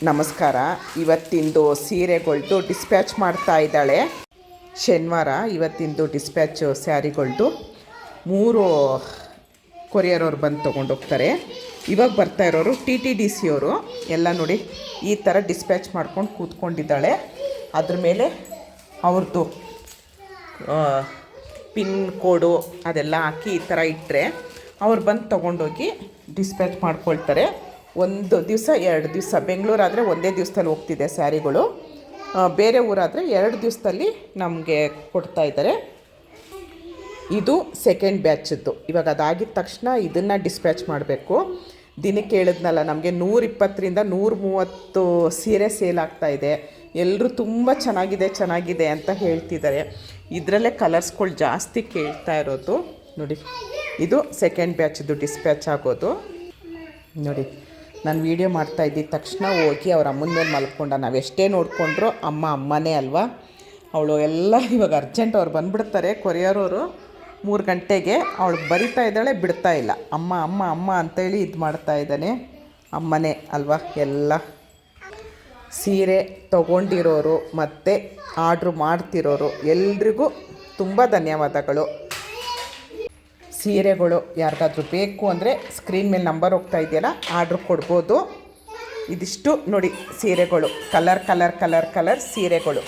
ನಮಸ್ಕಾರ. ಇವತ್ತಿಂದು ಸೀರೆಗಳ್ದು ಡಿಸ್ಪ್ಯಾಚ್ ಮಾಡ್ತಾ ಇದ್ದಾಳೆ. ಶನಿವಾರ ಇವತ್ತಿಂದು ಡಿಸ್ಪ್ಯಾಚ್ ಸ್ಯಾರಿಗಳ್ದು 3 ಕೊರಿಯರ್ ಅವ್ರು ಬಂದು ತೊಗೊಂಡೋಗ್ತಾರೆ. ಇವಾಗ ಬರ್ತಾ ಇರೋರು TTDC ಅವರು. ಎಲ್ಲ ನೋಡಿ ಈ ಥರ ಡಿಸ್ಪ್ಯಾಚ್ ಮಾಡ್ಕೊಂಡು ಕೂತ್ಕೊಂಡಿದ್ದಾಳೆ. ಅದ್ರ ಮೇಲೆ ಅವ್ರದ್ದು ಪಿನ್ ಕೋಡು ಅದೆಲ್ಲ ಹಾಕಿ ಈ ಥರ ಇಟ್ಟರೆ ಅವ್ರು ಬಂದು ತೊಗೊಂಡೋಗಿ ಡಿಸ್ಪ್ಯಾಚ್ ಮಾಡ್ಕೊಳ್ತಾರೆ. 1 ದಿವಸ 2 ದಿವಸ, ಬೆಂಗಳೂರಾದರೆ ಒಂದೇ ದಿವಸದಲ್ಲಿ ಹೋಗ್ತಿದೆ ಸ್ಯಾರಿಗಳು, ಬೇರೆ ಊರಾದರೆ 2 ದಿವಸದಲ್ಲಿ ನಮಗೆ ಕೊಡ್ತಾ ಇದ್ದಾರೆ. ಇದು ಸೆಕೆಂಡ್ ಬ್ಯಾಚದ್ದು. ಇವಾಗ ಅದಾಗಿದ್ದ ತಕ್ಷಣ ಇದನ್ನು ಡಿಸ್ಪ್ಯಾಚ್ ಮಾಡಬೇಕು. ದಿನಕ್ಕೆ ಹೇಳಿದ್ನಲ್ಲ, ನಮಗೆ 120ರಿಂದ 130 ಸೀರೆ ಸೇಲ್ ಆಗ್ತಾಯಿದೆ. ಎಲ್ಲರೂ ತುಂಬ ಚೆನ್ನಾಗಿದೆ ಅಂತ ಹೇಳ್ತಿದ್ದಾರೆ. ಇದರಲ್ಲೇ ಕಲರ್ಸ್ಗಳು ಜಾಸ್ತಿ ಕೇಳ್ತಾ ಇರೋದು. ನೋಡಿ, ಇದು ಸೆಕೆಂಡ್ ಬ್ಯಾಚದ್ದು ಡಿಸ್ಪ್ಯಾಚ್ ಆಗೋದು. ನೋಡಿ, ನಾನು ವೀಡಿಯೋ ಮಾಡ್ತಾ ಇದ್ದಿದ್ದ ತಕ್ಷಣ ಹೋಗಿ ಅವ್ರ ಅಮ್ಮನ ಮೇಲೆ ಮಲ್ಕೊಂಡ. ನಾವು ಎಷ್ಟೇ ನೋಡಿಕೊಂಡ್ರು ಅಮ್ಮನೇ ಅಲ್ವಾ ಅವಳು. ಎಲ್ಲ ಇವಾಗ ಅರ್ಜೆಂಟ್ ಅವ್ರು ಬಂದುಬಿಡ್ತಾರೆ ಕೊರಿಯರವರು 3 ಗಂಟೆಗೆ. ಅವಳು ಬರಿತಾ ಇದ್ದಾಳೆ, ಬಿಡ್ತಾ ಇಲ್ಲ. ಅಮ್ಮ ಅಂತೇಳಿ ಇದು ಮಾಡ್ತಾ ಇದ್ದಾನೆ. ಅಮ್ಮನೇ ಅಲ್ವಾ ಎಲ್ಲ. ಸೀರೆ ತೊಗೊಂಡಿರೋರು ಮತ್ತು ಆರ್ಡ್ರು ಮಾಡ್ತಿರೋರು ಎಲ್ರಿಗೂ ತುಂಬ ಧನ್ಯವಾದಗಳು. ಸೀರೆಗಳು ಯಾರಿಗಾದ್ರೂ ಬೇಕು ಅಂದರೆ ಸ್ಕ್ರೀನ್ ಮೇಲೆ ನಂಬರ್ ಹೋಗ್ತಾ ಇದೆಯಲ್ಲ, ಆರ್ಡ್ರ್ ಕೊಡ್ಬೋದು. ಇದಿಷ್ಟು ನೋಡಿ ಸೀರೆಗಳು, ಕಲರ್ ಸೀರೆಗಳು.